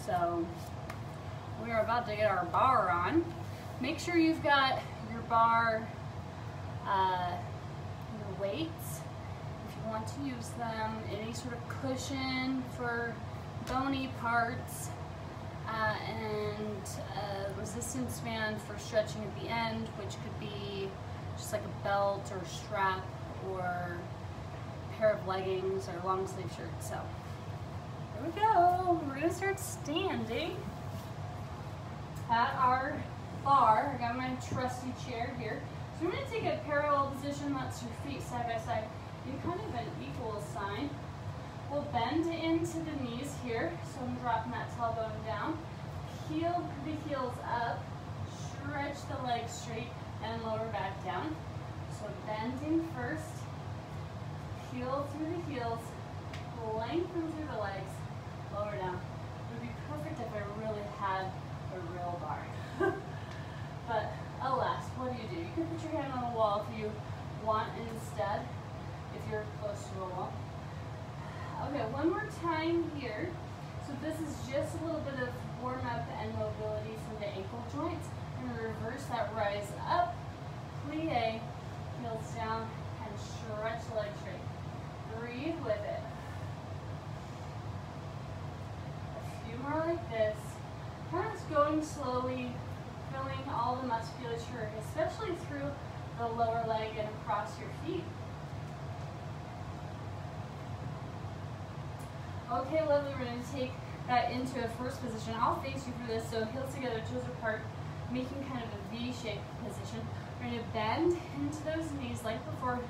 So we are about to get our bar on. Make sure you've got your bar, your weights, if you want to use them, any sort of cushion for bony parts, and a resistance band for stretching at the end, which could be just like a belt or strap or a pair of leggings or long sleeve shirt. So here we go. We're gonna start standing at our bar. I got my trusty chair here. So we're gonna take a parallel position, that's your feet side by side, in kind of an equal sign. We'll bend into the knees here, so I'm dropping that tailbone down. Heel the heels up, stretch the legs straight and lower back down. So bending first, heel through the heels, lengthen through the legs, lower down. It would be perfect if I really had a real bar. But alas, what do? You can put your hand on a wall if you want instead, if you're close to a wall. Okay, one more time here. So this is just a little bit of warm up and mobility from the ankle joints. I'm going to reverse that rise up, plie, heels down, and stretch the legs straight. Breathe with it. A few more like this. Kind of just going slowly, filling all the musculature, especially through the lower leg and across your feet. Okay, lovely, we're going to take that into a first position. I'll face you through this, so heels together, toes apart, making kind of a V-shaped position. We're going to bend into those knees like before.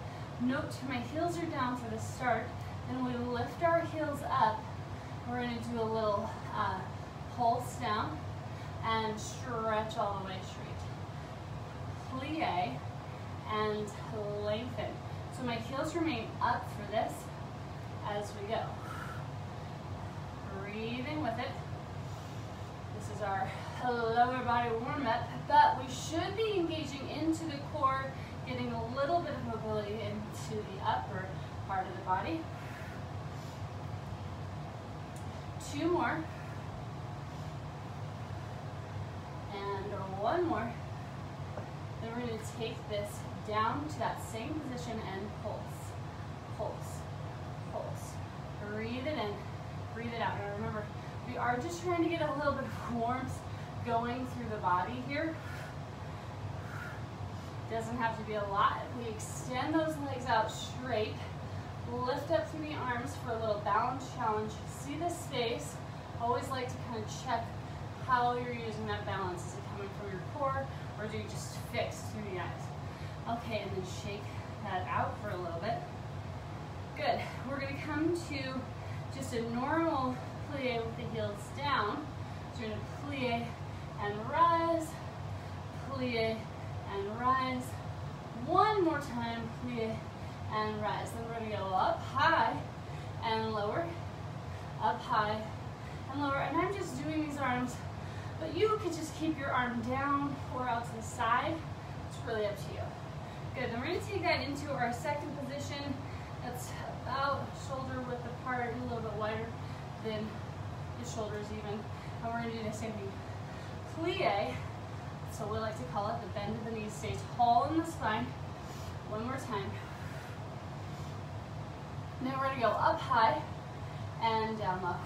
Note my heels are down for the start. Then we lift our heels up. We're going to do a little pulse down and stretch all the way straight. Plie and lengthen. So my heels remain up for this as we go. Breathing with it. This is our lower body warm-up, but we should be engaging into the core, getting a little bit of mobility into the upper part of the body. Two more. And one more. Then we're going to take this down to that same position and pulse. Pulse. Pulse. Breathe it in. Breathe it out. And remember, we are just trying to get a little bit of warmth going through the body here. Doesn't have to be a lot. We extend those legs out straight. Lift up through the arms for a little balance challenge. See the space. Always like to kind of check how you're using that balance. Is it coming from your core, or do you just fix through the eyes? Okay, and then shake that out for a little bit. Good. We're going to come to just a normal plie with the heels down. So you're going to plie and rise, plie and rise. One more time, plie and rise. Then we're going to go up high and lower, up high and lower. And I'm just doing these arms, but you could just keep your arm down or out to the side. It's really up to you. Good. Then we're going to take that into our second position. That's about shoulder width apart, a little bit wider than the shoulders even. And we're going to do the same thing. Plie, so we like to call it, the bend of the knees stays tall in the spine. One more time. Now we're going to go up high and down low.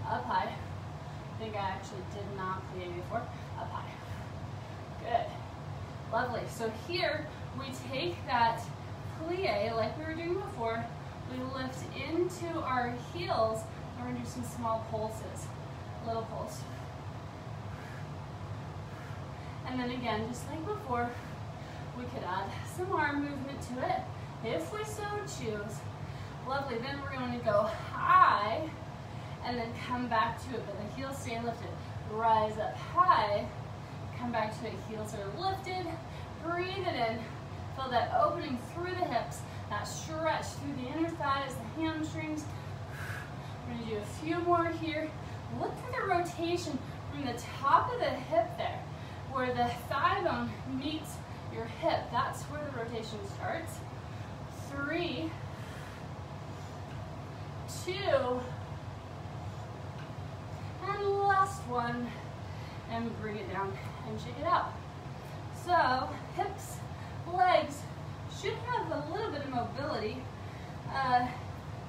Up high. I think I actually did not plie before. Up high. Good. Lovely. So here we take that plie like we were doing before. We lift into our heels and we're going to do some small pulses. Little pulse. And then again, just like before, we could add some arm movement to it if we so choose. Lovely. Then we're going to go high and then come back to it, but the heels stay lifted. Rise up high, come back to it, heels are lifted. Breathe it in. Feel that opening through the hips, that stretch through the inner thighs, the hamstrings. We're going to do a few more here. Look for the rotation from the top of the hip there, where the thigh bone meets your hip. That's where the rotation starts. 3, 2, one, and bring it down and shake it out. So hips, legs should have a little bit of mobility.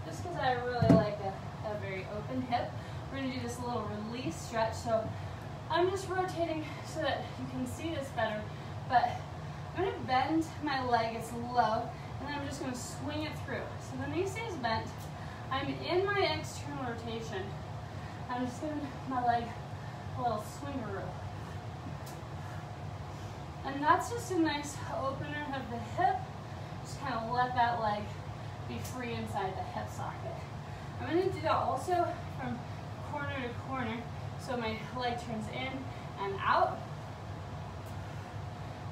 Just because I really like a very open hip, we're going to do this little release stretch. So I'm just rotating so that you can see this better, but I'm going to bend my leg, it's low, and then I'm just going to swing it through. So the knee stays bent. I'm in my external rotation. I'm just giving my leg a little swingeroo. And that's just a nice opener of the hip. Just kind of let that leg be free inside the hip socket. I'm going to do that also from corner to corner. So my leg turns in and out.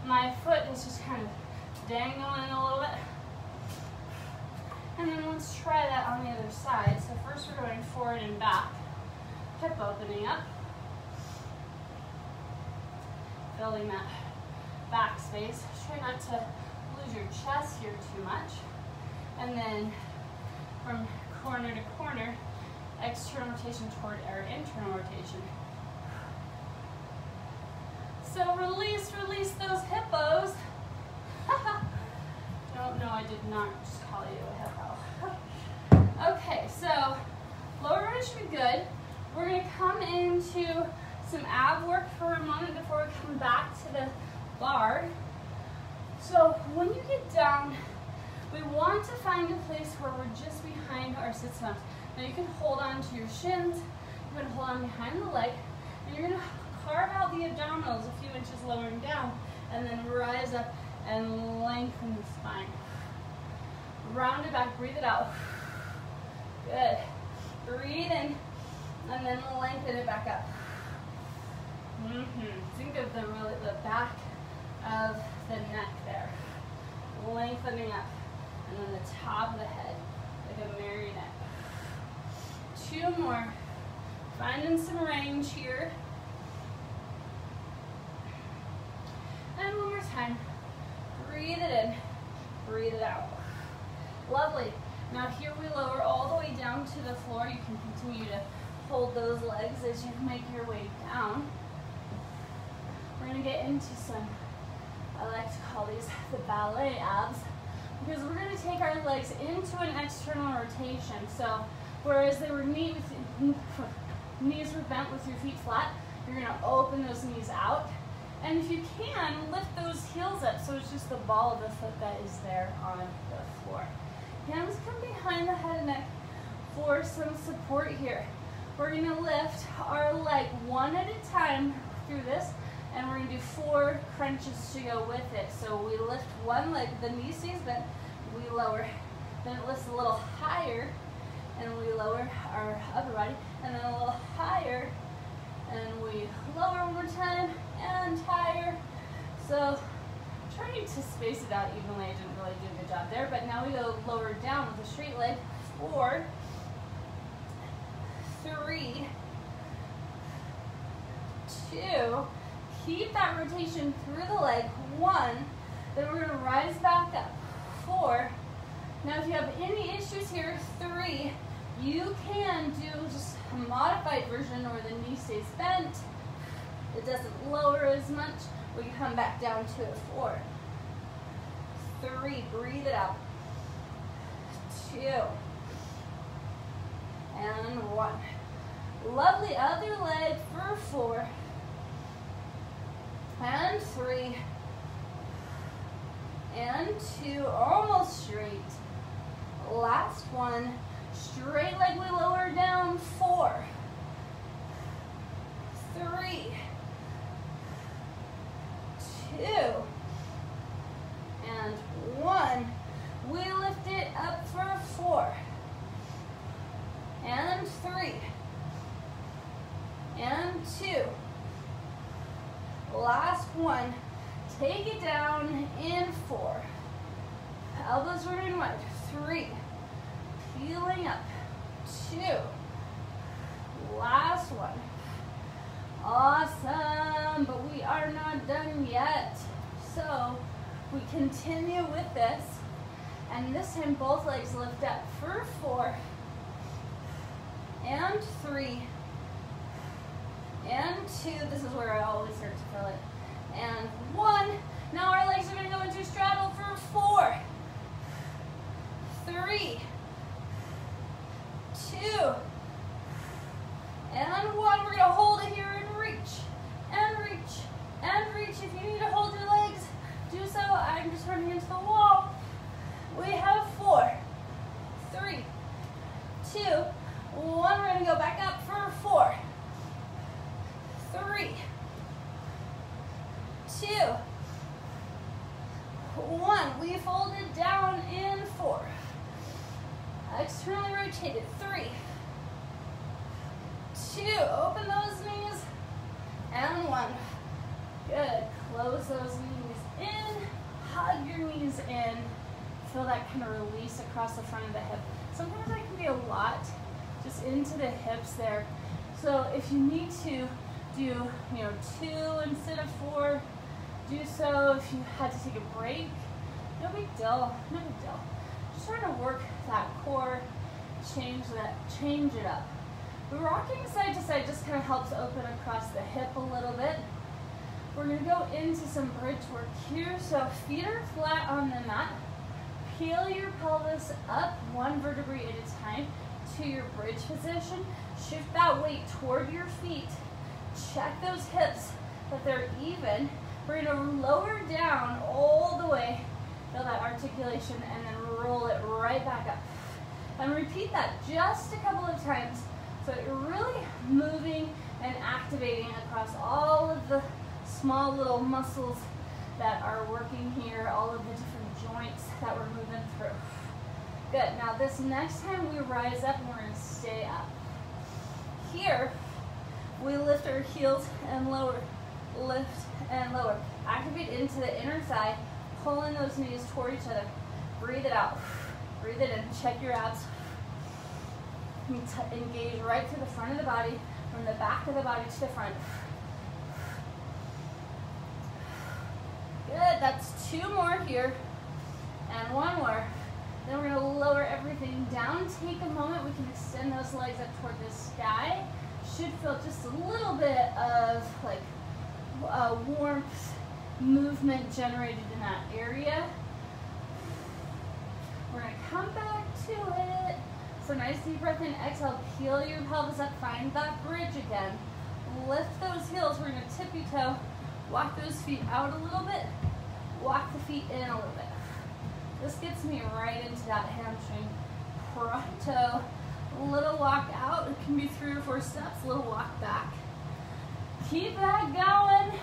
My foot is just kind of dangling a little bit. And then let's try that on the other side. So first we're going forward and back. Hip opening up. Building that back space. Try not to lose your chest here too much. And then from corner to corner, external rotation toward our internal rotation. So release those hippos. No, I did not just call you a hippo. Okay, so lower body should be good. We're going to come into some ab work for a moment before we come back to the bar. So when you get down, we want to find a place where we're just behind our sit-bones. Now you can hold on to your shins, you can hold on behind the leg, and you're going to carve out the abdominals a few inches lowering down, and then rise up and lengthen the spine. Round it back, breathe it out. Good. Breathe in, and then lengthen it back up. Think of the back of the neck there. Lengthening up. And then the top of the head, like a marionette. Two more. Finding some range here. And one more time. Breathe it in. Breathe it out. Lovely. Now here we lower all the way down to the floor. You can continue to hold those legs as you make your way down. We're going to get into some, I like to call these the ballet abs, because we're going to take our legs into an external rotation. So whereas they were knees were bent with your feet flat, you're going to open those knees out. And if you can, lift those heels up so it's just the ball of the foot that is there on the floor. Hands come behind the head and neck for some support here. We're going to lift our leg one at a time through this, and we're going to do 4 crunches to go with it. So we lift one leg, the knee stays bent, we lower, then it lifts a little higher, and we lower our upper body, and then a little higher, and we lower one more time, and higher. So trying to space it out evenly, I didn't really do a good job there, but now we go lower down with a straight leg. 4, 3, 2, keep that rotation through the leg. 1, then we're going to rise back up. 4, now if you have any issues here, 3, you can do just a modified version where the knee stays bent. It doesn't lower as much. We come back down to it. 4, 3, breathe it out. 2, and 1. Lovely, other leg for 4, and 3, and 2, almost straight. Last one, straight leg we lower down. 4, 3, 2, and 1. We lift it up for 4, and 3, and 2. Last one. Take it down in 4. Elbows running wide. 3. Peeling up. 2. Last one. Awesome, but we are not done yet. So we continue with this, and this time both legs lift up for 4, and 3, and 2. This is where I always start to feel it. And 1. Now our legs are going to go into straddle for 4, 3, 2, and 1. We're going to hold it here and reach, and reach, and reach. If you need to hold your legs, do so. I'm just running into the wall. We have 4, 3, 2, 1. We're going to go back up for 4, 3, 2, 1. We folded down in 4. Externally rotated. 3, 2. Open those knees. And 1. Good. Close those knees in. Hug your knees in. Feel that kind of release across the front of the hip. Sometimes that can be a lot just into the hips there. So if you need to do 2 instead of 4, do so. If you had to take a break, no big deal, no big deal. Just trying to work that core, change it up. The rocking side to side just kind of helps open across the hip a little bit. We're going to go into some bridge work here. So feet are flat on the mat. Peel your pelvis up 1 vertebrae at a time to your bridge position. Shift that weight toward your feet. Check those hips that they're even. We're going to lower down all the way, feel that articulation, and then roll it right back up. And repeat that just a couple of times so that you're really moving and activating across all of the small little muscles that are working here, all of the different joints that we're moving through. Good. Now this next time we rise up and we're going to stay up. Here, we lift our heels and lower. Lift and lower. Activate into the inner thigh, pulling those knees toward each other. Breathe it out. Breathe it in. Check your abs. Engage right to the front of the body, from the back of the body to the front. Good. That's 2 more here. And 1 more. Then we're going to lower everything down. Take a moment. We can extend those legs up toward the sky. Should feel just a little bit of like warmth, movement generated in that area. We're going to come back to it. So nice deep breath in, exhale, peel your pelvis up, find that bridge again. Lift those heels, we're going to tippy toe, walk those feet out a little bit, walk the feet in a little bit. This gets me right into that hamstring. Pronto, little walk out, it can be 3 or 4 steps, little walk back. Keep that going.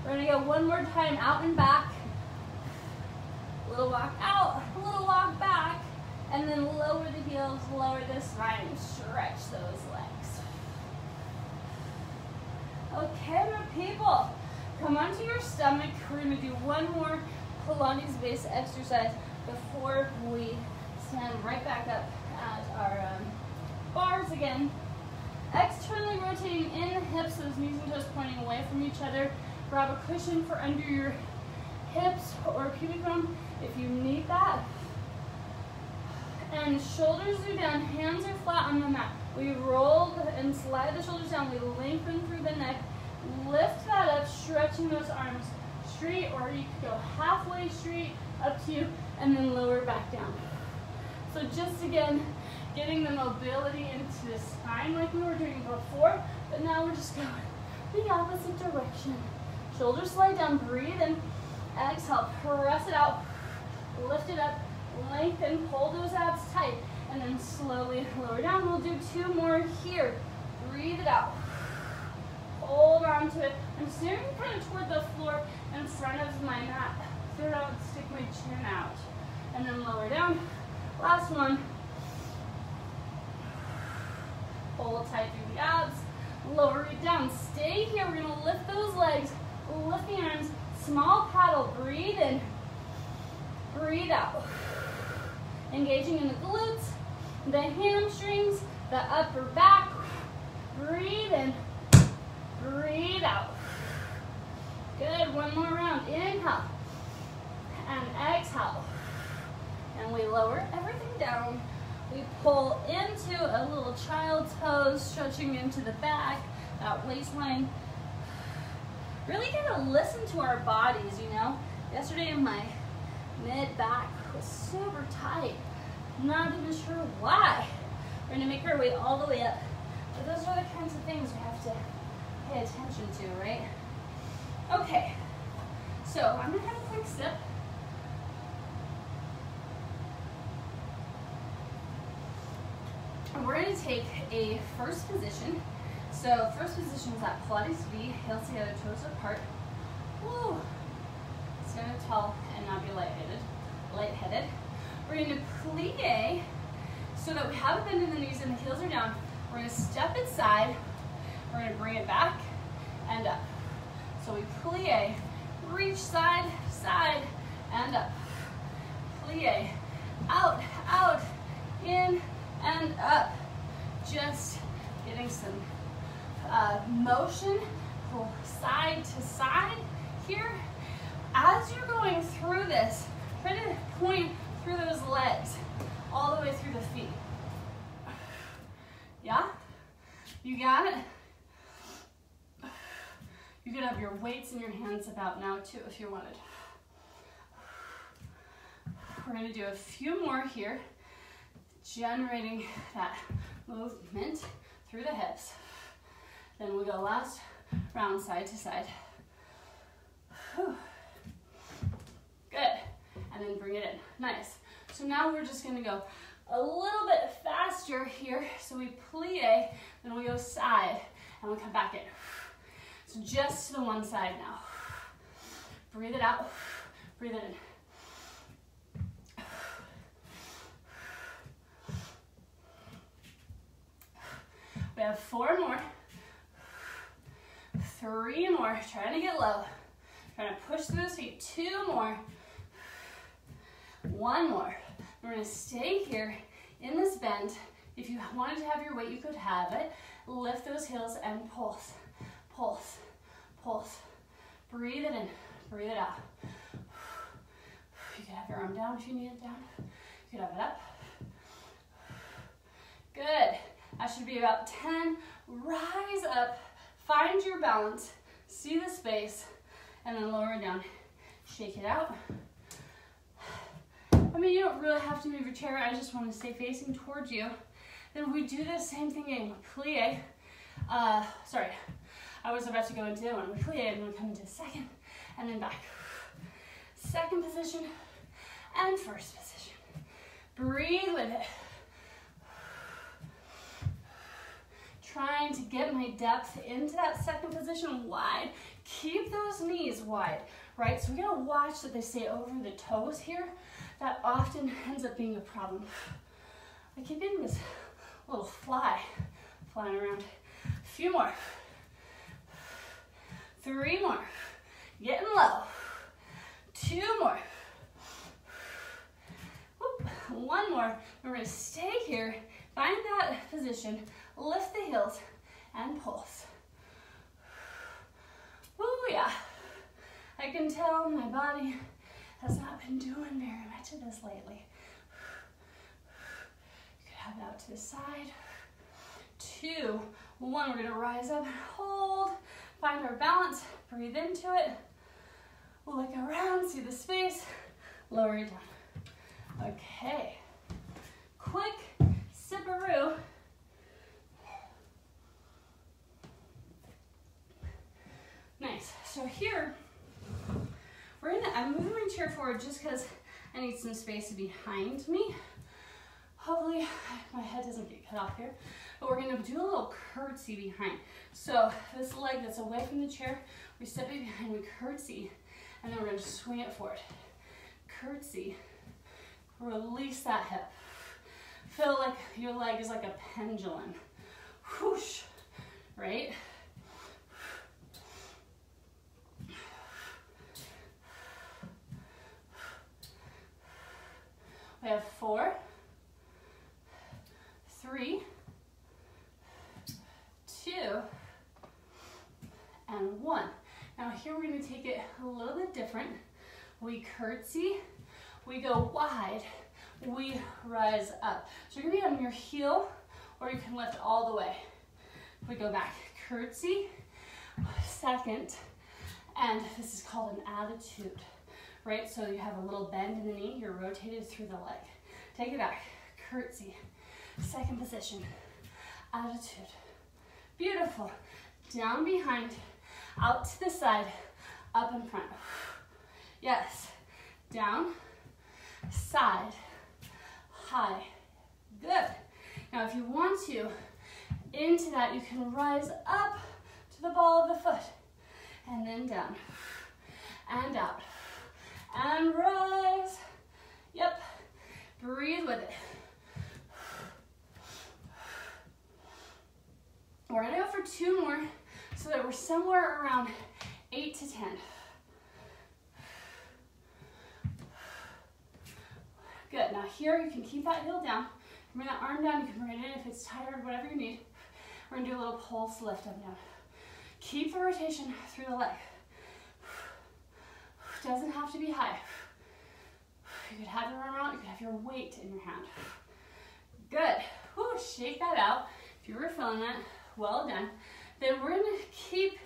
We're going to go 1 more time, out and back. Little walk out, little walk back, and then lower the heels, lower the spine, stretch those legs. Okay, my people, come onto your stomach. We're going to do 1 more Pilates base exercise before we stand right back up at our bars again. Externally rotating in the hips, those knees and toes pointing away from each other. Grab a cushion for under your hips or pubic bone if you need that. And shoulders are down, hands are flat on the mat. We roll and slide the shoulders down. We lengthen through the neck. Lift that up, stretching those arms straight, or you could go halfway straight, up to you, and then lower back down. So just again, getting the mobility into the spine like we were doing before, but now we're just going the opposite direction. Shoulders slide down, breathe in, exhale, press it out, lift it up, lengthen, pull those abs tight, and then slowly lower down. We'll do 2 more here. Breathe it out. Hold on to it. I'm staring kind of toward the floor in front of my mat. So I don't stick my chin out. And then lower down. Last one. Hold tight through the abs. Lower it down. Stay here. We're going to lift those legs. Lift the arms. Small paddle. Breathe in. Breathe out. Engaging in the glutes, the hamstrings, the upper back. Breathe in. Breathe out. Good. 1 more round. Inhale. And exhale. And we lower everything down. We pull into a little child's pose, stretching into the back, that waistline. Really gotta listen to our bodies, you know. Yesterday my mid-back was super tight. I'm not even sure why. We're gonna make our way all the way up. But those are the kinds of things we have to pay attention to, right? Okay, so I'm gonna have a quick sip. And we're gonna take a first position. So first position is that Pilates V, heels together, toes apart. Woo! Stand up tall and not be lightheaded. We're gonna plie so that we have a bend in the knees and the heels are down. We're gonna step it side. We're gonna bring it back and up. So we plie, reach side, side, and up. Plie, out, out, in, and up. Just getting some motion side to side here. As you're going through this, try to point through those legs all the way through the feet. Yeah? You got it? You could have your weights in your hands about now too if you wanted. We're going to do a few more here, generating that movement through the hips. Then we go last round side to side. Whew. Good. And then bring it in. Nice. So now we're just going to go a little bit faster here. So we plie, then we go side, and we come back in. So just to the one side now. Breathe it out. Breathe it in. We have 4 more. 3 more. Trying to get low. Trying to push through those feet. 2 more. 1 more. We're going to stay here in this bend. If you wanted to have your weight, you could have it. Lift those heels and pulse. Pulse. Pulse. Breathe it in. Breathe it out. You can have your arm down if you need it down. You can have it up. Good. That should be about 10. Rise up. Find your balance. See the space. And then lower it down. Shake it out. I mean, you don't really have to move your chair. I just want to stay facing towards you. Then we do the same thing again. We plie. Sorry. I was about to go into one. We plie and then we come into second and then back. Second position and first position. Breathe with it. Trying to get my depth into that second position wide. Keep those knees wide, right? So we gotta watch that they stay over the toes here. That often ends up being a problem. I keep getting this little fly flying around. A few more. 3 more. Getting low. 2 more. Whoop. 1 more. We're going to stay here. Find that position. Lift the heels and pulse. Oh yeah. I can tell my body has not been doing very much of this lately. You could have it out to the side. 2, 1. We're going to rise up and hold. Find our balance. Breathe into it. Look around. See the space. Lower it down. Okay. Quick sipperoo. Nice. So here, I'm moving my chair forward just because I need some space behind me. Hopefully my head doesn't get cut off here. But we're going to do a little curtsy behind. So this leg that's away from the chair, we step it behind, we curtsy, and then we're going to swing it forward. Curtsy. Release that hip. Feel like your leg is like a pendulum. Whoosh. Right? We have 4, 3, 2, and 1. Now here we're going to take it a little bit different. We curtsy, we go wide, we rise up. So you're going to be on your heel, or you can lift all the way. We go back, curtsy, second, and this is called an attitude, right? So you have a little bend in the knee, you're rotated through the leg. Take it back, curtsy, second position, attitude. Beautiful. Down behind, out to the side, up in front. Yes. Down, side, high. Good. Now if you want to, into that you can rise up to the ball of the foot. And then down. And out. And rise. Yep. Breathe with it. We're going to go for 2 more so that we're somewhere around 8 to 10. Good. Now here you can keep that heel down. Bring that arm down. You can bring it in if it's tired, whatever you need. We're going to do a little pulse lift up and down. Keep the rotation through the leg. Doesn't have to be high. You could have your arm out. You could have your weight in your hand. Good. Whew, shake that out. If you were feeling that, well done. Then we're going to keep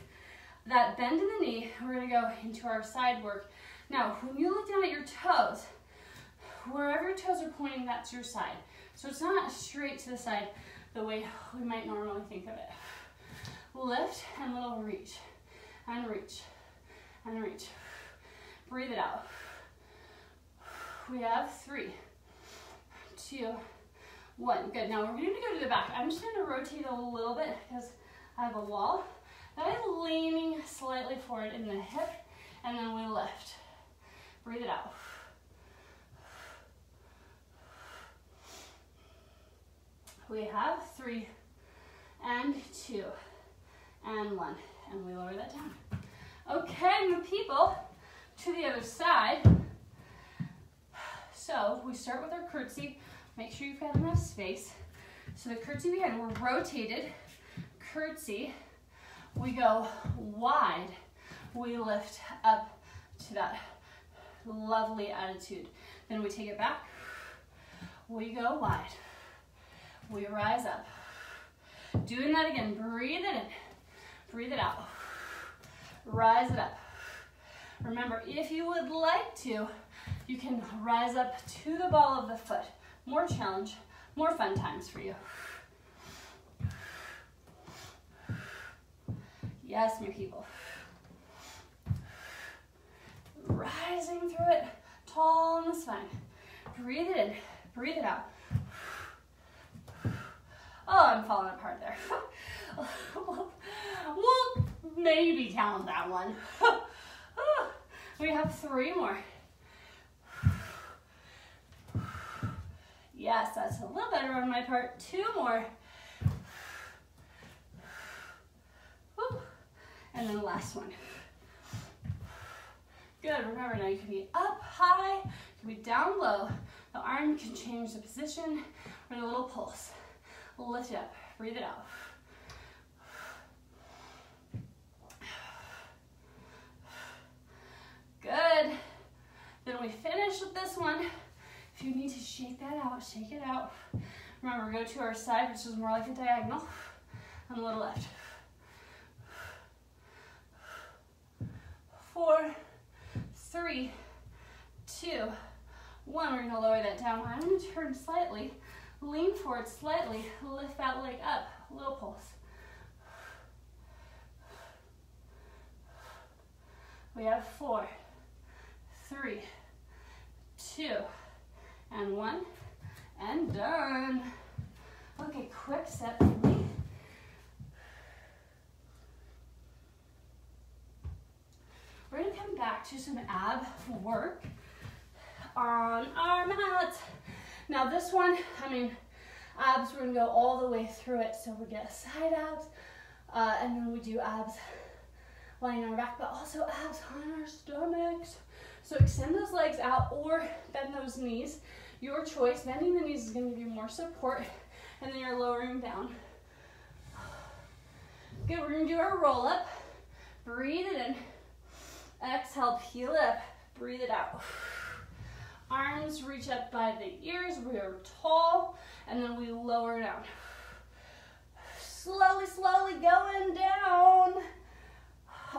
that bend in the knee. We're going to go into our side work. Now, when you look down at your toes, wherever your toes are pointing, that's your side. So it's not straight to the side the way we might normally think of it. Lift and little reach, and reach, and reach. Breathe it out. We have 3, 2, 1. Good. Now we're going to go to the back. I'm just going to rotate a little bit because I have a wall. I'm leaning slightly forward in the hip, and then we lift. Breathe it out. We have 3, and 2, and 1, and we lower that down. Okay, move people to the other side. So we start with our curtsy. Make sure you've got enough space. So the curtsy behind, we're rotated, curtsy. We go wide. We lift up to that lovely attitude. Then we take it back. We go wide. We rise up. Doing that again. Breathe it in. Breathe it out. Rise it up. Remember, if you would like to, you can rise up to the ball of the foot. More challenge, more fun times for you. Yes, my people. Rising through it, tall in the spine. Breathe it in, breathe it out. Oh, I'm falling apart there. We'll maybe count that one. We have 3 more. Yes, that's a little better on my part. 2 more. And then the last one. Good. Remember, now you can be up high, you can be down low. The arm can change the position. We're in a little pulse. Lift it up. Breathe it out. Good. Then we finish with this one. If you need to shake that out, shake it out. Remember, go to our side, which is more like a diagonal, and a little left. 4, 3, 2, 1. We're going to lower that down. I'm going to turn slightly, lean forward slightly, lift that leg up, a little pulse. We have 4, 3, 2, and 1, and done. Okay, quick step for me. We're going to come back to some ab work on our mat. Now this one, abs, we're going to go all the way through it. So we get side abs, and then we do abs lying on our back, but also abs on our stomachs. So extend those legs out or bend those knees. Your choice. Bending the knees is going to give you more support, and then you're lowering down. Good, we're going to do our roll up. Breathe it in. Exhale, peel it up. Breathe it out. Arms reach up by the ears. We are tall, and then we lower down. Slowly, slowly going down.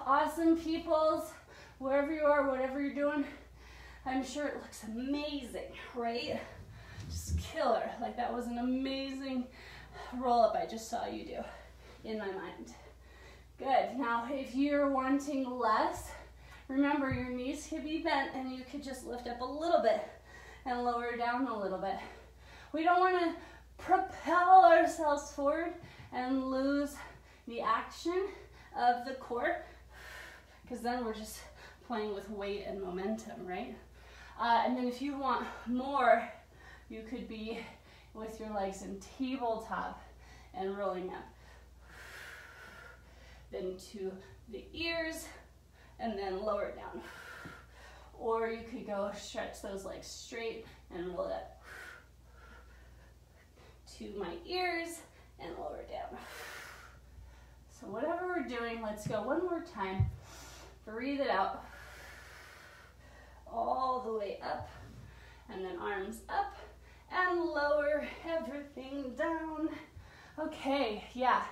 Awesome, peoples. Wherever you are, whatever you're doing, I'm sure it looks amazing, right? Just killer. Like that was an amazing roll up I just saw you do in my mind. Good. Now, if you're wanting less, remember your knees could be bent and you could just lift up a little bit and lower down a little bit. We don't want to propel ourselves forward and lose the action of the core, because then we're just playing with weight and momentum, right? And then if you want more, you could be with your legs in tabletop and rolling up. Then to the ears and then lower down. Or you could go stretch those legs straight and roll it up to my ears and lower down. So whatever we're doing, let's go one more time. Breathe it out. All the way up. And then arms up and lower everything down. Okay, yeah.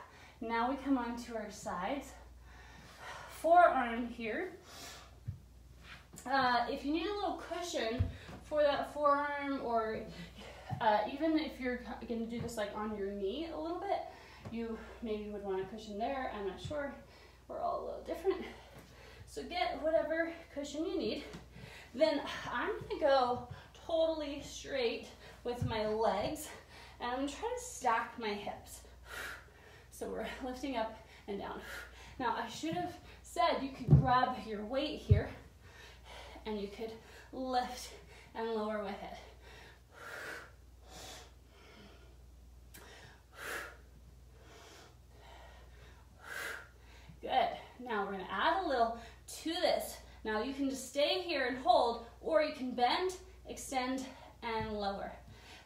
Now we come onto our sides. Forearm here. If you need a little cushion for that forearm, or even if you're going to do this like on your knee a little bit, you maybe would want a cushion there. I'm not sure. We're all a little different. So get whatever cushion you need. Then I'm going to go totally straight with my legs, and I'm going to try to stack my hips. So we're lifting up and down. Now I should have said you could grab your weight here and you could lift and lower with it. Good. Now we're going to add a little to this. Now you can just stay here and hold, or you can bend, extend, and lower.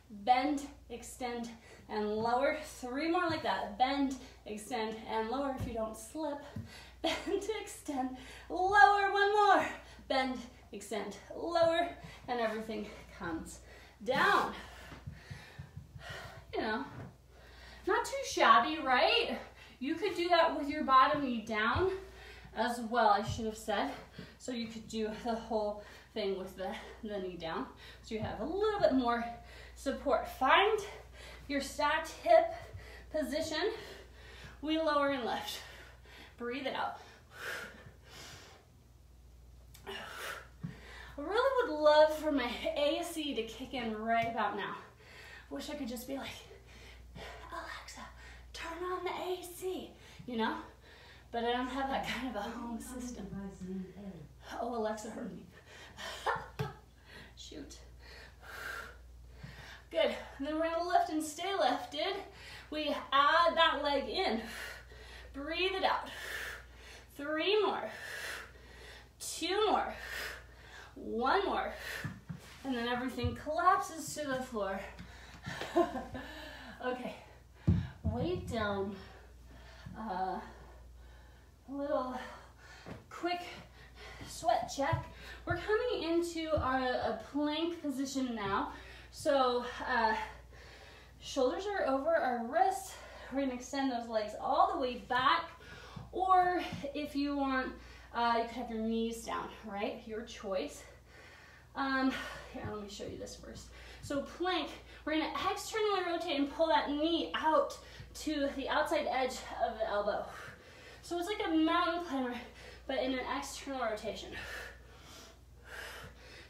Bend, extend, and lower. 3 more like that. Bend, extend, and lower if you don't slip. Bend, extend, lower. 1 more. Bend, extend, lower, and everything comes down. You know, not too shabby, right? You could do that with your bottom knee down as well, I should have said. So you could do the whole thing with the knee down. So you have a little bit more support. Find your stacked hip position. We lower and lift. Breathe it out. I really would love for my AC to kick in right about now. Wish I could just be like, Alexa, turn on the AC, you know? But I don't have that kind of a home system. Oh, Alexa heard me. Shoot. Good. And then we're going to lift and stay lifted. We add that leg in. Breathe it out. 3 more. 2 more. 1 more. And then everything collapses to the floor. Okay. Weight down. Little quick sweat check. We're coming into a plank position now. So shoulders are over our wrists. We're going to extend those legs all the way back. Or if you want, you could have your knees down, right? Your choice. Here, let me show you this first. So plank, we're going to externally rotate and pull that knee out to the outside edge of the elbow. So it's like a mountain climber, but in an external rotation.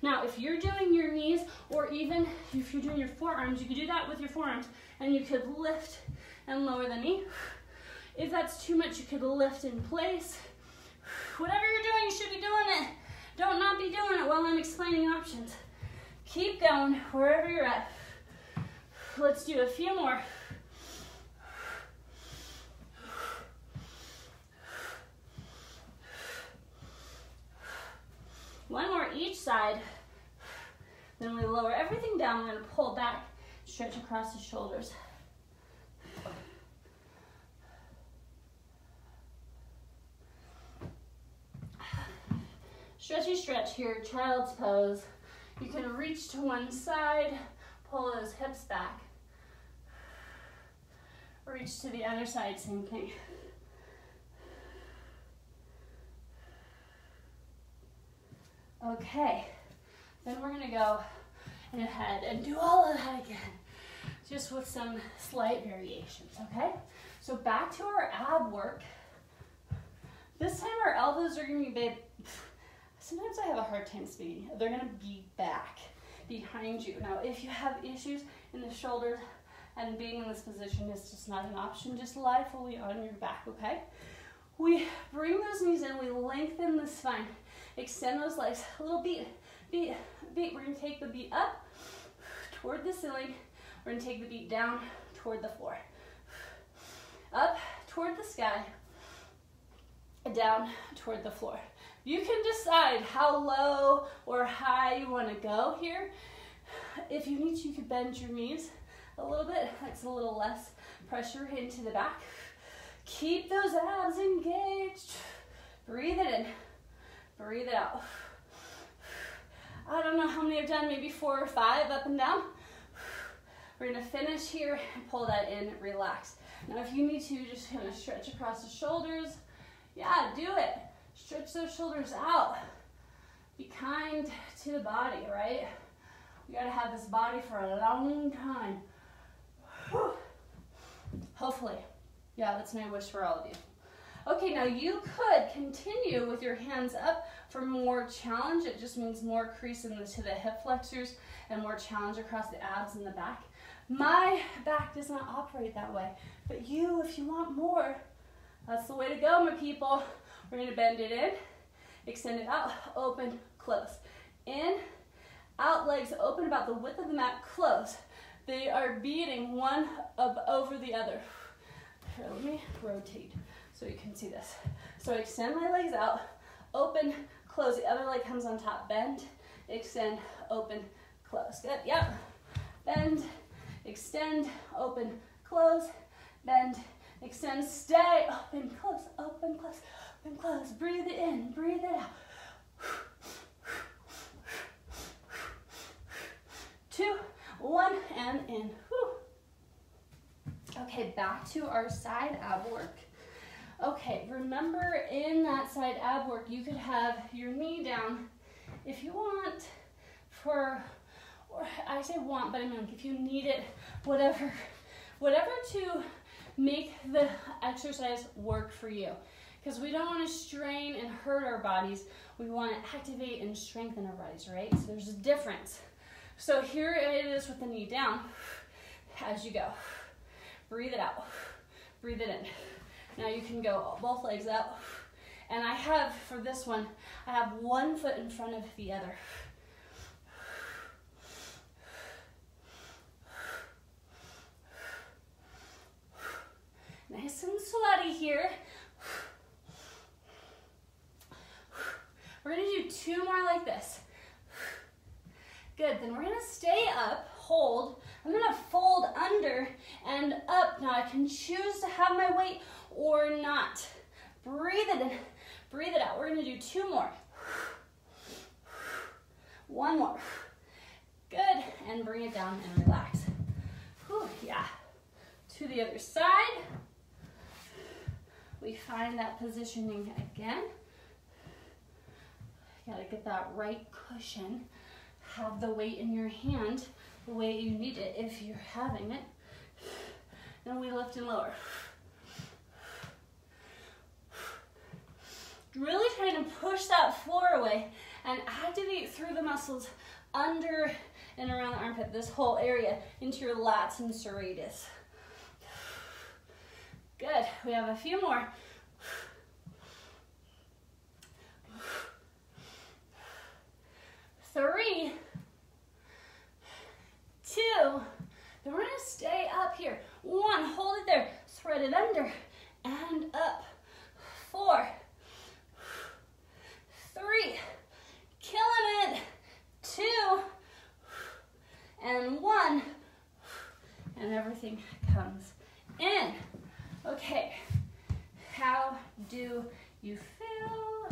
Now, if you're doing your knees, or even if you're doing your forearms, you could do that with your forearms, and you could lift and lower the knee. If that's too much, you could lift in place. Whatever you're doing, you should be doing it. Don't not be doing it while I'm explaining options. Keep going wherever you're at. Let's do a few more. One more each side. Then we lower everything down. We're going to pull back, stretch across the shoulders. Stretchy stretch here, child's pose. You can reach to one side, pull those hips back. Reach to the other side, same thing. Okay, then we're gonna go ahead and do all of that again, just with some slight variations, okay? So back to our ab work. This time our elbows are gonna be, sometimes I have a hard time speaking. They're gonna be back, behind you. Now, if you have issues in the shoulders and being in this position is just not an option, just lie fully on your back, okay? We bring those knees in, we lengthen the spine, extend those legs, a little beat, beat, beat. We're gonna take the beat up toward the ceiling. We're gonna take the beat down toward the floor. Up toward the sky, down toward the floor. You can decide how low or high you wanna go here. If you need to, you can bend your knees a little bit. That's a little less pressure into the back. Keep those abs engaged. Breathe it in, breathe it out. I don't know how many I've done, maybe 4 or 5 up and down. We're gonna finish here and pull that in, relax. Now if you need to, just kind of stretch across the shoulders. Yeah, do it. Stretch those shoulders out. Be kind to the body, right? We gotta have this body for a long time. Whew. Hopefully. Yeah, that's my wish for all of you. Okay, now you could continue with your hands up for more challenge. It just means more crease to the hip flexors and more challenge across the abs and the back. My back does not operate that way, but you, if you want more, that's the way to go, my people. We're gonna bend it in, extend it out, open, close. In, out, legs open about the width of the mat, close. They are beating one over the other. Here, let me rotate so you can see this. So I extend my legs out, open, close. The other leg comes on top, bend, extend, open, close. Good, yep. Bend, extend, open, close, bend, extend, stay, open, close, open, close, open, close. Breathe it in, breathe it out. 2, 1, and in. Whew. Okay, back to our side ab work. Okay, remember in that side ab work, you could have your knee down if you want for, or I say want, but I mean like if you need it, whatever to make the exercise work for you. Because we don't want to strain and hurt our bodies. We want to activate and strengthen our bodies, right? So there's a difference. So here it is with the knee down as you go. Breathe it out, breathe it in. Now you can go both legs up. And I have, for this one, I have one foot in front of the other. Nice and sweaty here. We're gonna do 2 more like this. Good, then we're gonna stay up, hold. I'm gonna fold under and up. Now I can choose to have my weight or not. Breathe it in, breathe it out. We're gonna do 2 more. 1 more. Good, and bring it down and relax. Whew, yeah. To the other side. We find that positioning again. You gotta get that right cushion. Have the weight in your hand the way you need it if you're having it. Then we lift and lower. Really trying to push that floor away and activate through the muscles under and around the armpit, this whole area, into your lats and serratus. Good, we have a few more. 3, 2, then we're gonna stay up here. 1, hold it there, thread it under, and up. 4, 3, killing it. 2, and 1, and everything comes in. Okay, how do you feel?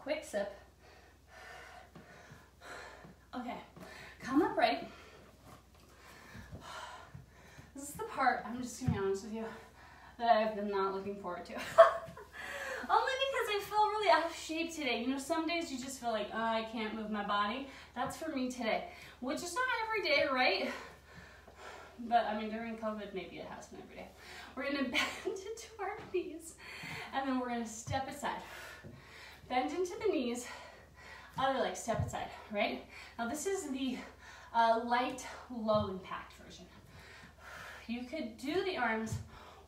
Quick sip. Okay, come upright. This is the part, I'm just gonna be honest with you, that I've been not looking forward to. feel really out of shape today. You know, some days you just feel like, oh, I can't move my body. That's for me today, which is not every day, right? But I mean, during COVID, maybe it has been every day. We're gonna bend into our knees, and then we're gonna step aside. Bend into the knees, other leg, step aside, right? Now this is the light, low impact version. You could do the arms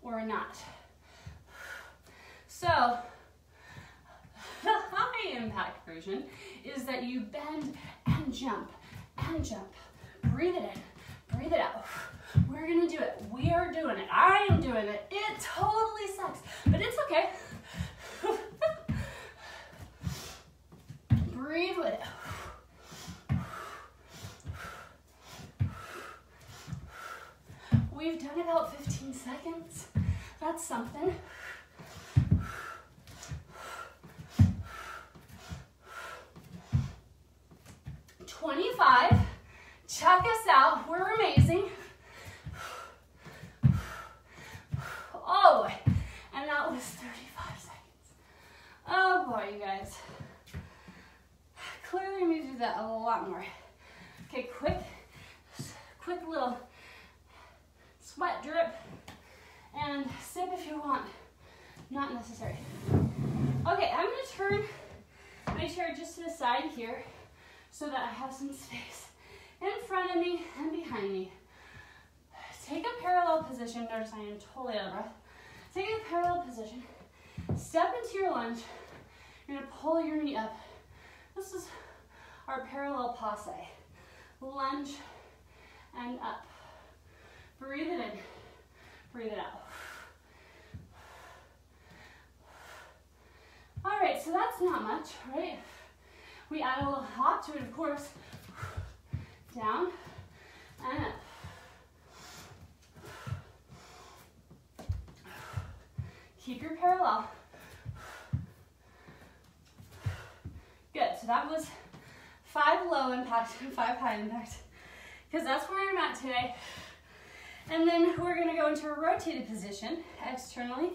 or not. So, the high impact version is that you bend and jump and jump. Breathe it in, breathe it out. We're gonna do it. We are doing it. I am doing it. It totally sucks, but it's okay. Breathe with it. We've done about 15 seconds. That's something. $25. Check us out. We're amazing. Oh, and that was 35 seconds. Oh boy, you guys. Clearly we need to do that a lot more. Okay, quick little sweat drip, and sip if you want. Not necessary. Okay, I'm gonna turn my chair just to the side here so that I have some space in front of me and behind me. Take a parallel position. Notice I am totally out of breath. Take a parallel position. Step into your lunge. You're gonna pull your knee up. This is our parallel passe. Lunge and up. Breathe it in, breathe it out. All right, so that's not much, right? We add a little hop to it, of course. Down and up. Keep your parallel. Good, so that was 5 low impact and 5 high impact, because that's where I'm at today. And then we're gonna go into a rotated position externally.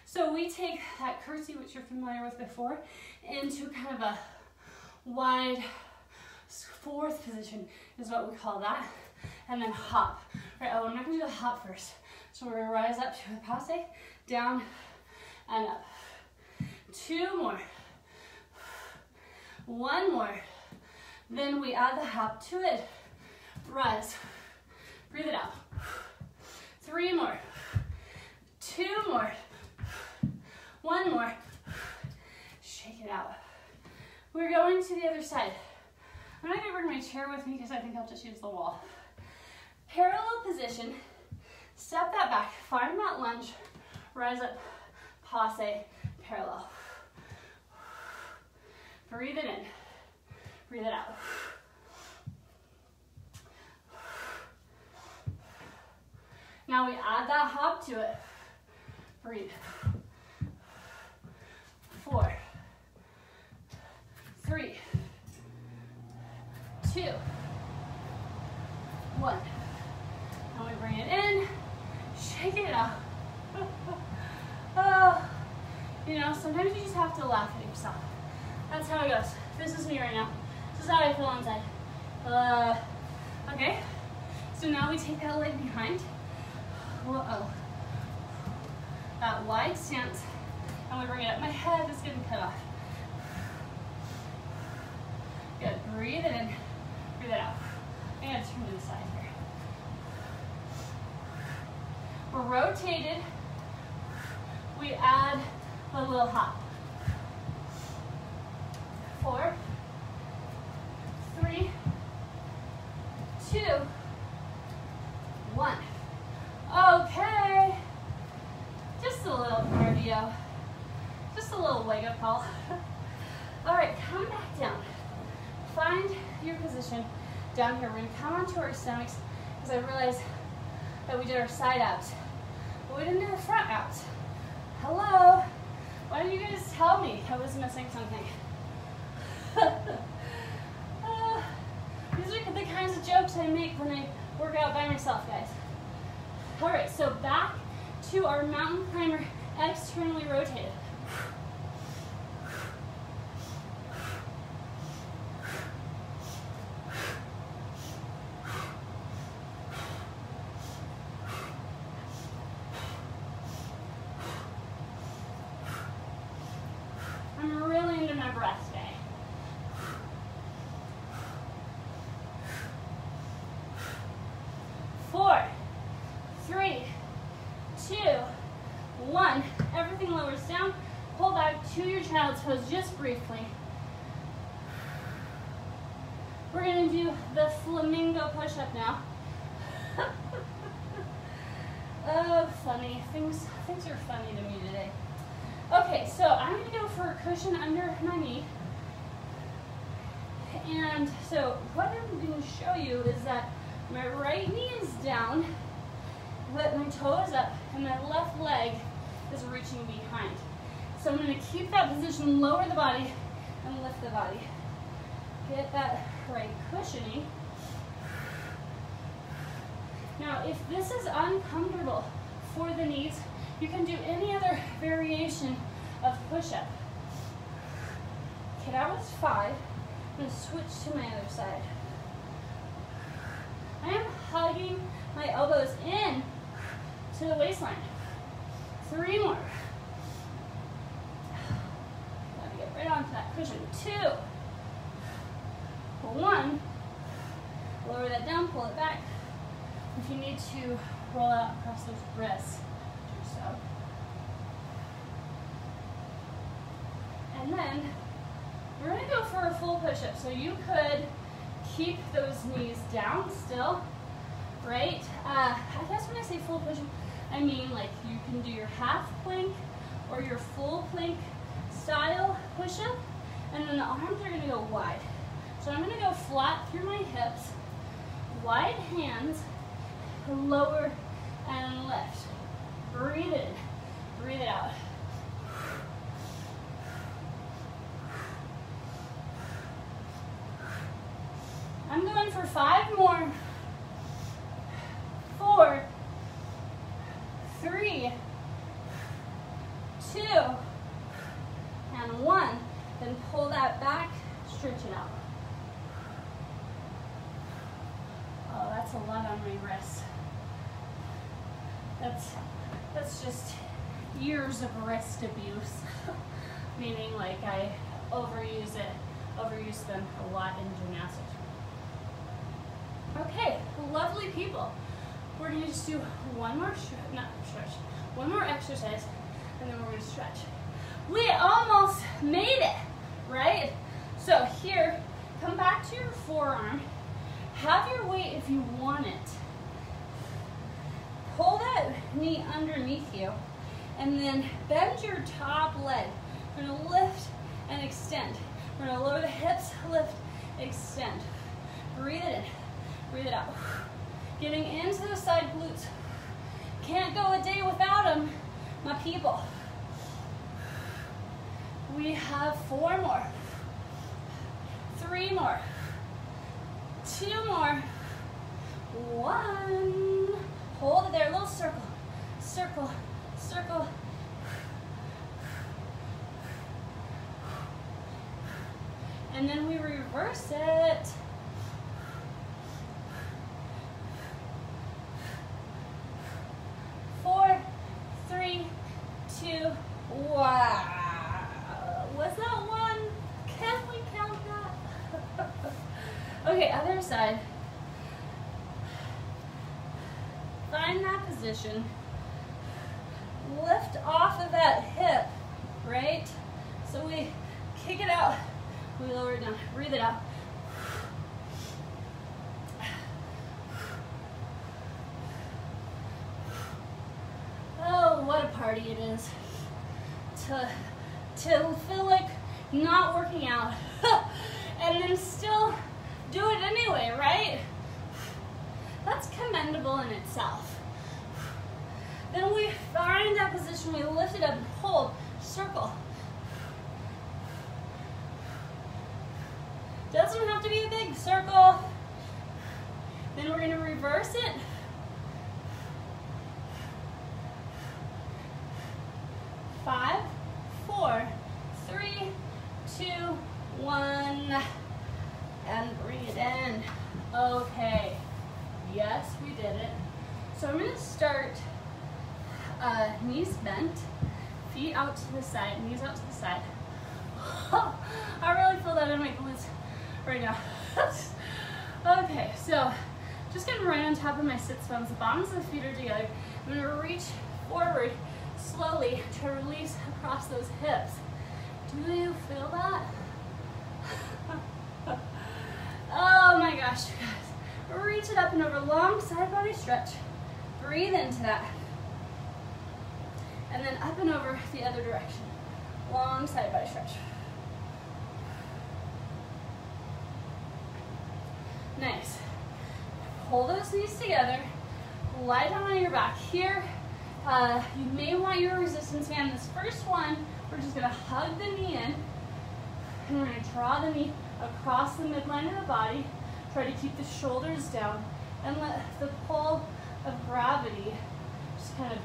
So we take that curtsy, which you're familiar with before, into kind of a wide 4th position is what we call that. And then hop. Right, oh, I'm not gonna do the hop first. So we're gonna rise up to the passe, down and up. 2 more. 1 more. Then we add the hop to it. Rise. Breathe it out. 3 more. 2 more. 1 more. Shake it out. We're going to the other side. I'm not going to bring my chair with me because I think I'll just use the wall. Parallel position. Step that back. Find that lunge. Rise up. Passe. Parallel. Breathe it in. Breathe it out. Now we add that hop to it. Breathe. 4, 3, 2, 1. And we bring it in, shake it out. Oh, you know, sometimes you just have to laugh at yourself. That's how it goes. This is me right now. This is how I feel inside. Okay, so now we take that leg behind. Whoa. That wide stance, and we bring it up. My head is getting cut off. Good, breathe it in, breathe it out. I'm gonna turn to the side here. We're rotated. We add a little hop. 4, 3, 2, 1. Okay. Just a little cardio. Just a little wake-up call. All right, come back down. Find your position down here. We're gonna come onto our stomachs because I realized that we did our side abs, but we didn't do the front abs. Hello? Why didn't you guys tell me I was missing something? These are the kinds of jokes I make when I work out by myself, guys. All right, so back to our mountain climber, externally rotated. 2, 1. Everything lowers down. Pull back to your child's pose just briefly. We're going to do the flamingo push-up now. Oh, funny. Things are funny to me today. Okay, so I'm going to go for a cushion under my knee. And so what I'm going to show you is that my right knee is down, but my toe is up, and my left leg is reaching behind. So I'm going to keep that position, lower the body, and lift the body. Get that right cushioning. Now, if this is uncomfortable for the knees, you can do any other variation of push-up. Okay, that was 5. I'm going to switch to my other side. I am hugging my elbows in to the waistline. 3 more. Gotta get right onto that cushion. 2. 1. Lower that down, pull it back. If you need to roll out across those wrists, do so. And then we're going to go for a full push-up. So you could keep those knees down still, right? I guess when I say full push-up, I mean like you can do your half plank or your full plank style push-up, and then the arms are going to go wide. So I'm going to go flat through my hips, wide hands, lower and lift. Breathe it in, breathe it out. I'm going for 5 more. 4, 3, 2, and 1. Then pull that back, stretch it out. Oh, that's a lot on my wrist. That's just years of wrist abuse. Meaning like I overuse them a lot in gymnastics. Okay, lovely people. We're going to just do one more one more exercise, and then we're going to stretch. We almost made it, right? So here, come back to your forearm. Have your weight if you want it. Pull that knee underneath you, and then bend your top leg. We're going to lift and extend. We're going to lower the hips, lift, extend. Breathe it in. Breathe it out. Getting into the side glutes. Can't go a day without them, my people. We have 4 more. 3 more. 2 more. 1. Hold it there, little circle. Circle, circle. And then we reverse it. 4, 3, 2, wow. Was that 1? Can we count that? Okay, other side. Find that position. Lift off of that hip, right? So we kick it out. We lower it down. Breathe it out. Oh, what a party it is to feel like not working out and then still do it anyway, right? That's commendable in itself. Then we find that position, we lift it up and hold, circle. Doesn't have to be a big circle. Then we're going to reverse it. 5, 4, 3, 2, 1, and bring it in. Okay, yes, we did it. So I'm going to start knees bent, feet out to the side, knees out to the side. I really feel that in my glutes right now. Okay, so just getting right on top of my sits bones. The bottoms of the feet are together. I'm going to reach forward. Slowly, try to release across those hips. Do you feel that? Oh my gosh, you guys. Reach it up and over, long side body stretch. Breathe into that. And then up and over the other direction. Long side body stretch. Nice. Pull those knees together. Lie down on your back. Here, you may want your resistance band. This first one, we're just gonna hug the knee in, and we're gonna draw the knee across the midline of the body. Try to keep the shoulders down, and let the pull of gravity just kind of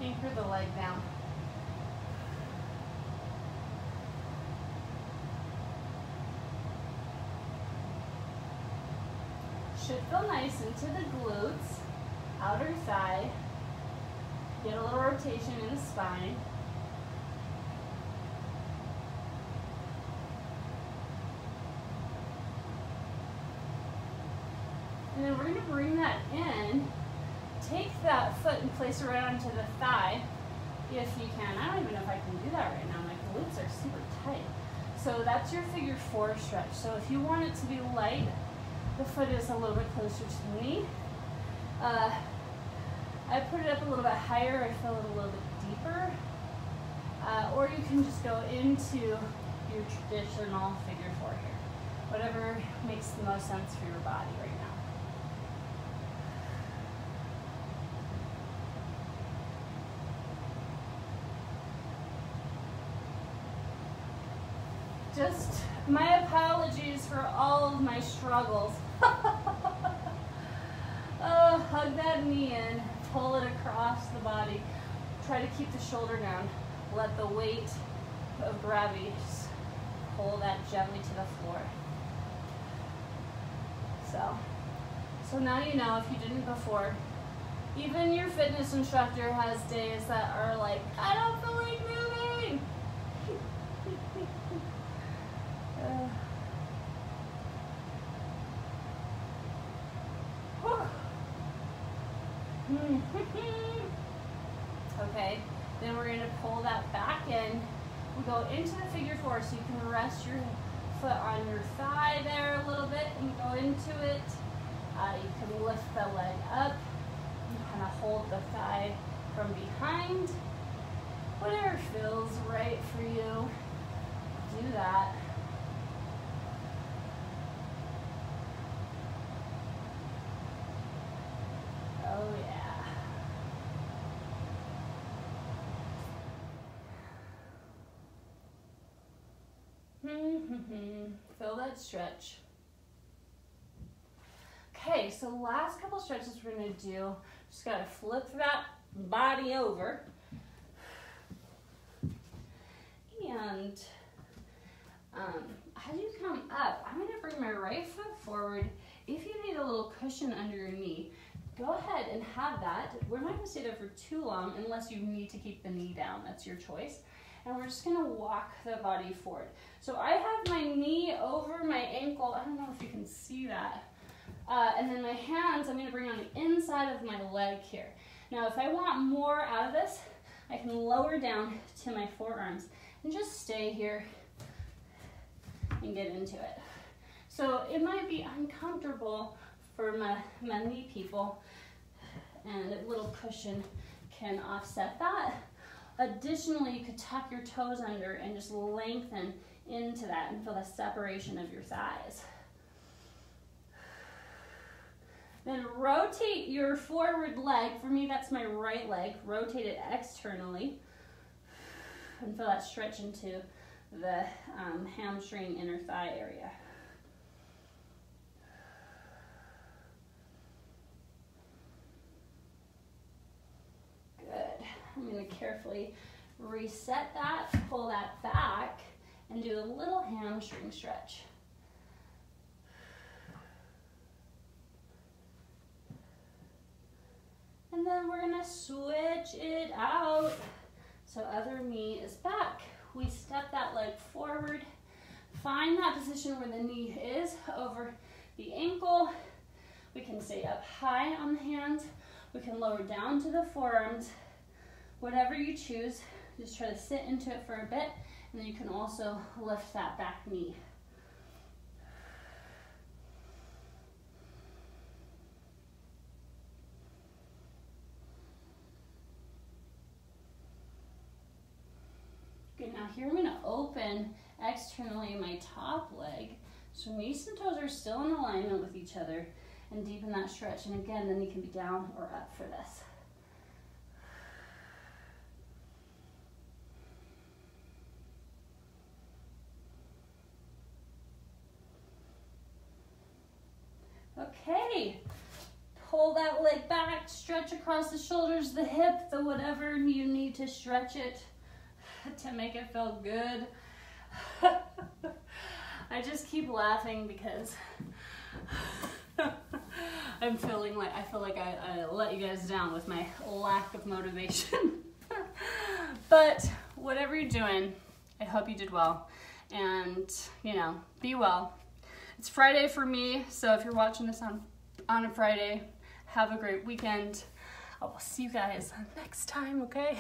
anchor the leg down. Should feel nice into the glutes, outer thigh. Get a little rotation in the spine. And then we're going to bring that in. Take that foot and place it right onto the thigh if you can. I don't even know if I can do that right now. My glutes are super tight. So that's your figure 4 stretch. So if you want it to be light, the foot is a little bit closer to the knee. I put it up a little bit higher. I feel it a little bit deeper. Or you can just go into your traditional figure 4 here. Whatever makes the most sense for your body right now. Just my apologies for all of my struggles. Hug that knee in, pull it across the body. Try to keep the shoulder down. Let the weight of gravity just pull that gently to the floor. So now you know if you didn't before. Even your fitness instructor has days that are like, I don't feel like moving. Okay, then we're going to pull that back in. We'll go into the figure 4 so you can rest your foot on your thigh there a little bit and go into it. You can lift the leg up and kind of hold the thigh from behind. Whatever feels right for you, do that. Oh yeah. Feel that stretch. Okay, so last couple stretches we're going to do, just got to flip that body over. And as you come up, I'm going to bring my right foot forward. If you need a little cushion under your knee, go ahead and have that. We're not going to stay there for too long unless you need to keep the knee down. That's your choice. And we're just going to walk the body forward. So I have my knee over my ankle. I don't know if you can see that. And then my hands, I'm going to bring on the inside of my leg here. Now, if I want more out of this, I can lower down to my forearms and just stay here and get into it. So it might be uncomfortable for my knee people, and a little cushion can offset that. Additionally, you could tuck your toes under and just lengthen into that and feel the separation of your thighs. Then rotate your forward leg. For me, that's my right leg. Rotate it externally and feel that stretch into the hamstring inner thigh area. Good. I'm going to carefully reset that, pull that back, and do a little hamstring stretch. And then we're going to switch it out. So other knee is back. We step that leg forward. Find that position where the knee is over the ankle. We can stay up high on the hands. We can lower down to the forearms. whatever you choose, just try to sit into it for a bit, and then you can also lift that back knee. Okay, now here I'm going to open externally my top leg, so knees and toes are still in alignment with each other, and deepen that stretch. And again, then you can be down or up for this. Okay, pull that leg back, stretch across the shoulders, the hip, the whatever you need to stretch it to make it feel good. I just keep laughing because I feel like I let you guys down with my lack of motivation. But whatever you're doing, I hope you did well, and you know, be well. It's Friday for me, so if you're watching this on a Friday, have a great weekend. I will see you guys next time, okay?